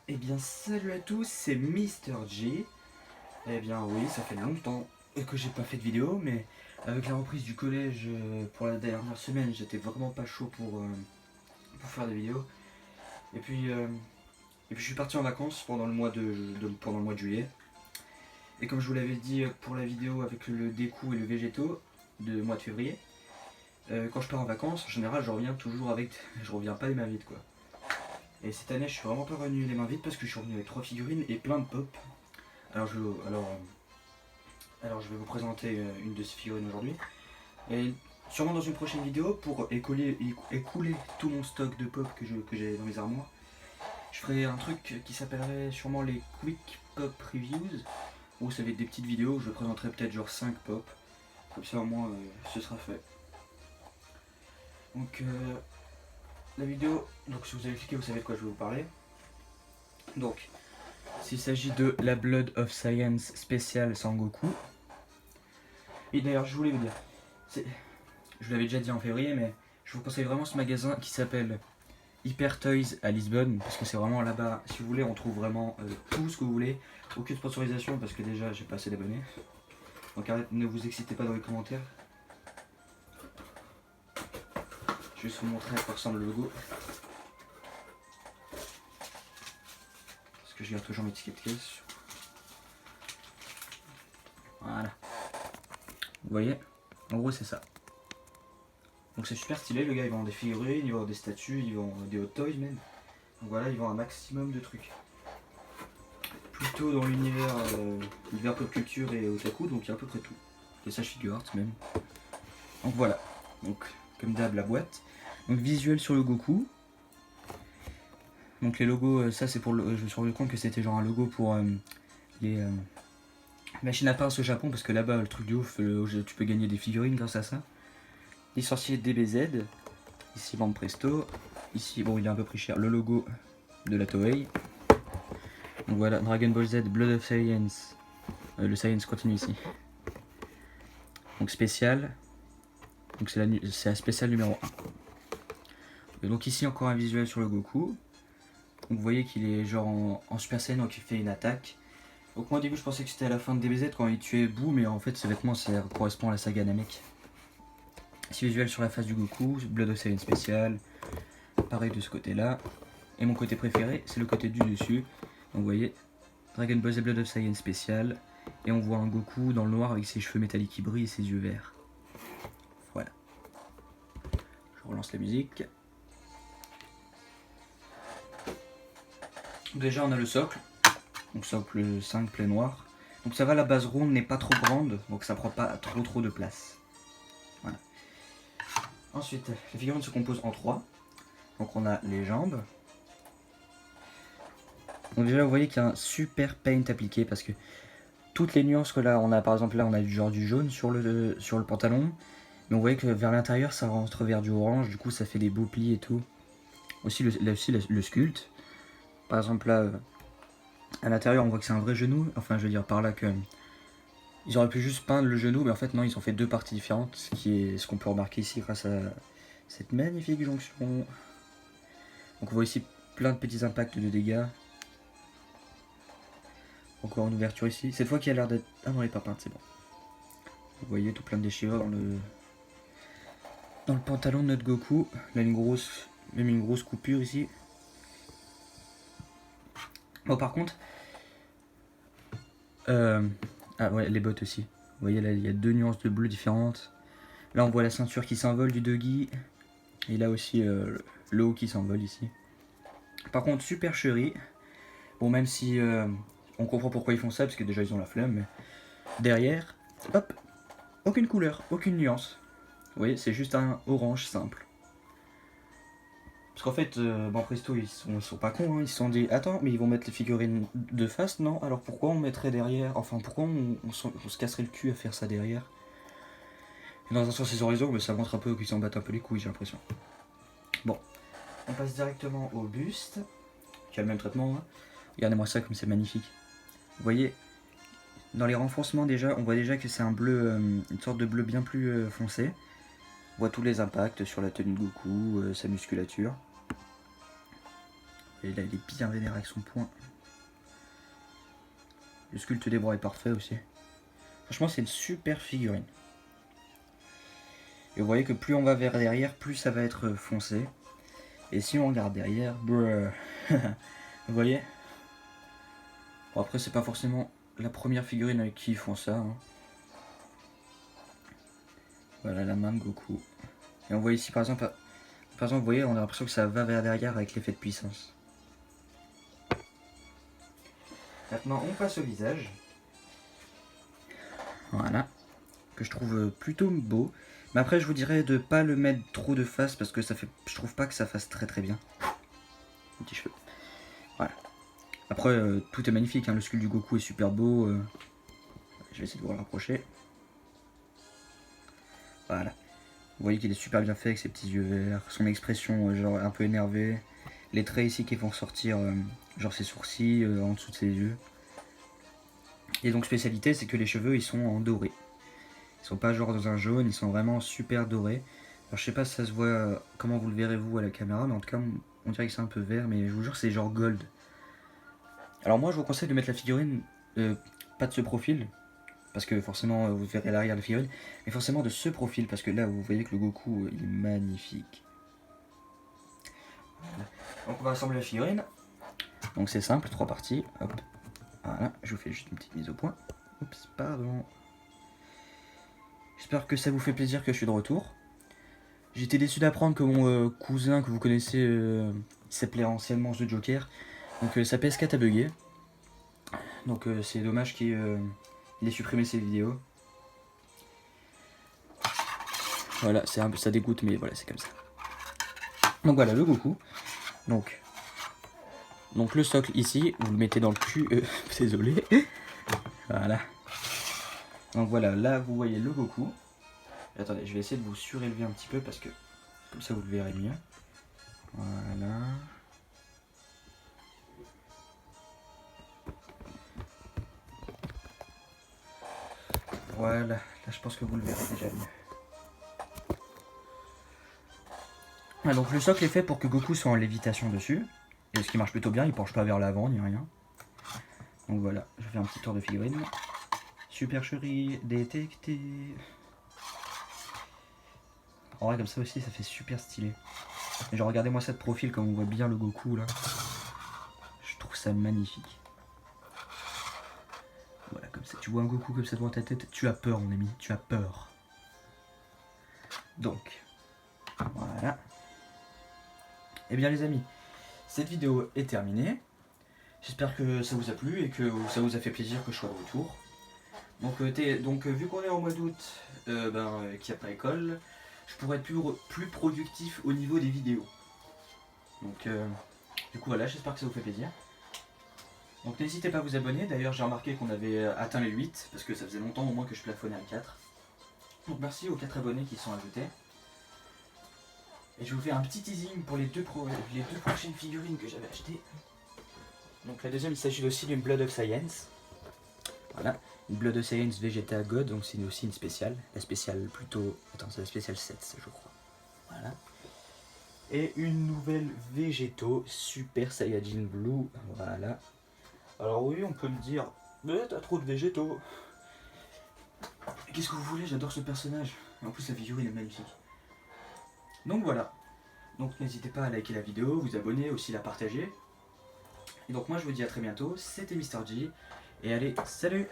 Eh bien salut à tous, c'est Mister G. Eh bien oui, ça fait longtemps que j'ai pas fait de vidéo, mais avec la reprise du collège pour la dernière semaine, j'étais vraiment pas chaud pour faire des vidéos. Et puis, euh, et puis je suis parti en vacances pendant pendant le mois de juillet. Et comme je vous l'avais dit pour la vidéo avec le décou et le végétaux de mois de février, quand je pars en vacances, en général je reviens toujours avec... Je reviens pas les mains vides quoi. Et cette année je suis vraiment pas revenu les mains vides parce que je suis revenu avec 3 figurines et plein de pop. Alors je, alors, alors je vais vous présenter une de ces figurines aujourd'hui. Et sûrement dans une prochaine vidéo, pour écouler tout mon stock de pop que j'ai dans mes armoires, je ferai un truc qui s'appellerait sûrement les Quick Pop Reviews, où ça va être des petites vidéos où je présenterai peut-être genre 5 pop. Comme ça au moins ce sera fait. Donc la vidéo, donc si vous avez cliqué vous savez de quoi je vais vous parler. Donc s'il s'agit de la Blood of Science spéciale Sangoku. Et d'ailleurs je voulais vous dire, je vous l'avais déjà dit en février, mais je vous conseille vraiment ce magasin qui s'appelle Hyper Toys à Lisbonne, parce que c'est vraiment là-bas, si vous voulez, on trouve vraiment tout ce que vous voulez. Aucune sponsorisation, parce que déjà j'ai pas assez d'abonnés. Donc ne vous excitez pas dans les commentaires. Je vais juste vous montrer à quoi ressemble le logo. Parce que je garde toujours mes tickets de caisse. Voilà. Vous voyez, en gros c'est ça. Donc c'est super stylé, le gars il vend des figurines, il vend des statues, il vend des hot toys même. Donc voilà, il vend un maximum de trucs. Plutôt dans l'univers pop culture et otaku, donc il y a à peu près tout. Des sages figure art même. Donc voilà, donc comme d'hab la boîte. Donc visuel sur le Goku. Donc les logos, ça c'est pour le. Je me suis rendu compte que c'était genre un logo pour les machines à pince au Japon, parce que là-bas le truc de ouf, tu peux gagner des figurines grâce à ça. Les sorciers DBZ, ici Bande Presto, ici bon il est un peu pris cher, le logo de la Toei. Donc voilà, Dragon Ball Z, Blood of Science, le Science continue ici. Donc spécial, donc c'est la spéciale numéro 1. Et donc ici encore un visuel sur le Goku. Donc vous voyez qu'il est genre en Super Saiyan, donc il fait une attaque. Donc moi au début je pensais que c'était à la fin de DBZ quand il tuait Boo, mais en fait ses vêtements ça correspond à la saga Namek. Ici visuel sur la face du Goku, Blood of Saiyan spécial, pareil de ce côté là. Et mon côté préféré c'est le côté du dessus. Donc vous voyez, Dragon Ball Z Blood of Saiyan spécial. Et on voit un Goku dans le noir avec ses cheveux métalliques qui brillent et ses yeux verts. Voilà. Je relance la musique. Déjà on a le socle. Donc socle 5 plein noir. Donc ça va, la base ronde n'est pas trop grande, donc ça prend pas trop de place. Voilà. Ensuite, la figurine se compose en 3. Donc on a les jambes. Donc déjà vous voyez qu'il y a un super paint appliqué, parce que toutes les nuances que là on a, par exemple là on a du genre du jaune sur le pantalon. Mais on voit que vers l'intérieur ça rentre vers du orange, du coup ça fait des beaux plis et tout. Aussi le sculpte. Par exemple là, à l'intérieur on voit que c'est un vrai genou. Enfin je veux dire par là que ils auraient pu juste peindre le genou, mais en fait non, ils ont fait deux parties différentes, ce qui est ce qu'on peut remarquer ici grâce à cette magnifique jonction. Donc on voit ici plein de petits impacts de dégâts. Encore une ouverture ici. Cette fois qui a l'air d'être... Ah non, elle est pas peinte, c'est bon. Vous voyez tout plein de déchirures dans le pantalon de notre Goku. Là même une grosse coupure ici. Bon par contre... Ah ouais, les bottes aussi. Vous voyez là, il y a deux nuances de bleu différentes. Là on voit la ceinture qui s'envole du Doggy. Et là aussi le haut qui s'envole ici. Par contre super chéri. Bon même si on comprend pourquoi ils font ça, parce que déjà ils ont la flemme. Mais derrière, hop, aucune couleur, aucune nuance. Vous voyez, c'est juste un orange simple. Parce qu'en fait, bon Presto ils sont pas cons, hein. Ils se sont dit attends, mais ils vont mettre les figurines de face, non? Alors pourquoi on mettrait derrière? Enfin pourquoi on se casserait le cul à faire ça derrière? Et dans un sens ils ont raison, mais ça montre un peu qu'ils s'en battent un peu les couilles, j'ai l'impression. Bon, on passe directement au buste, qui a le même traitement, hein. Regardez-moi ça comme c'est magnifique. Vous voyez, dans les renforcements déjà, on voit déjà que c'est un bleu, une sorte de bleu bien plus foncé. On voit tous les impacts sur la tenue de Goku, sa musculature. Vous Et là il est bien vénère avec son poing. Le sculpte des bras est parfait aussi. Franchement c'est une super figurine. Et vous voyez que plus on va vers derrière, plus ça va être foncé. Et si on regarde derrière, brrr, vous voyez. Bon après c'est pas forcément la première figurine avec qui ils font ça. Hein. Voilà la main de Goku. Et on voit ici par exemple, vous voyez, on a l'impression que ça va vers derrière avec l'effet de puissance. Maintenant on passe au visage. Voilà. Que je trouve plutôt beau. Mais après je vous dirais de pas le mettre trop de face parce que ça fait, je trouve pas que ça fasse très bien. Petit cheveu. Voilà. Après tout est magnifique, hein. Le sculpte du Goku est super beau. Je vais essayer de vous le rapprocher. Voilà. Vous voyez qu'il est super bien fait avec ses petits yeux verts, son expression genre un peu énervée. Les traits ici qui font sortir genre ses sourcils en dessous de ses yeux. Et donc spécialité c'est que les cheveux ils sont en doré. Ils sont pas genre dans un jaune, ils sont vraiment super dorés. Alors je sais pas si ça se voit, comment vous le verrez vous à la caméra, mais en tout cas on dirait que c'est un peu vert, mais je vous jure c'est genre gold. Alors moi je vous conseille de mettre la figurine, pas de ce profil, parce que forcément vous verrez l'arrière de la figurine, mais forcément de ce profil, parce que là vous voyez que le Goku il est magnifique. Voilà. Donc on va assembler la figurine. Donc c'est simple, 3 parties, hop. Voilà, je vous fais juste une petite mise au point. Oups, pardon. J'espère que ça vous fait plaisir que je suis de retour. J'étais déçu d'apprendre que mon cousin que vous connaissez s'appelait anciennement The Joker. Donc sa PS4 a bugué. Donc c'est dommage qu'il ait supprimé ses vidéos. Voilà, c'est un peu, ça dégoûte mais voilà c'est comme ça. Donc voilà le Goku. Donc le socle ici, vous le mettez dans le cul. Désolé. Voilà. Donc voilà, là vous voyez le Goku. Attendez, je vais essayer de vous surélever un petit peu parce que comme ça vous le verrez mieux. Voilà. Voilà, là je pense que vous le verrez déjà mieux. Ah, donc le socle est fait pour que Goku soit en lévitation dessus. Et ce qui marche plutôt bien, il penche pas vers l'avant ni rien. Donc voilà, je fais un petit tour de figurine. Supercherie détectée. En vrai comme ça aussi ça fait super stylé. Et genre regardez moi ça de profil comme on voit bien le Goku là. Je trouve ça magnifique. Voilà comme ça, tu vois un Goku comme ça devant ta tête, tu as peur mon ami, tu as peur. Donc, voilà. Et bien les amis, cette vidéo est terminée. J'espère que ça vous a plu et que ça vous a fait plaisir que je sois de retour. Donc, vu qu'on est en mois d'août, qu'il n'y a pas école, je pourrais être plus productif au niveau des vidéos. Donc, du coup voilà, j'espère que ça vous fait plaisir. Donc n'hésitez pas à vous abonner, d'ailleurs j'ai remarqué qu'on avait atteint les 8, parce que ça faisait longtemps au moins que je plafonnais à 4. Donc merci aux 4 abonnés qui sont ajoutés. Et je vous fais un petit teasing pour les deux prochaines figurines que j'avais achetées. Donc la deuxième il s'agit aussi d'une Blood of Science. Voilà, une Blood of Science Vegeta God, donc c'est aussi une spéciale. La spéciale plutôt... Attends, c'est la spéciale 7 je crois. Voilà. Et une nouvelle Végéto Super Saiyajin Blue, voilà. Alors oui, on peut me dire, mais t'as trop de végétaux. Qu'est-ce que vous voulez, j'adore ce personnage. Et en plus la figurine est magnifique. Donc voilà. Donc n'hésitez pas à liker la vidéo, vous abonner, aussi la partager. Et donc moi je vous dis à très bientôt, c'était Mr G. Et allez, salut!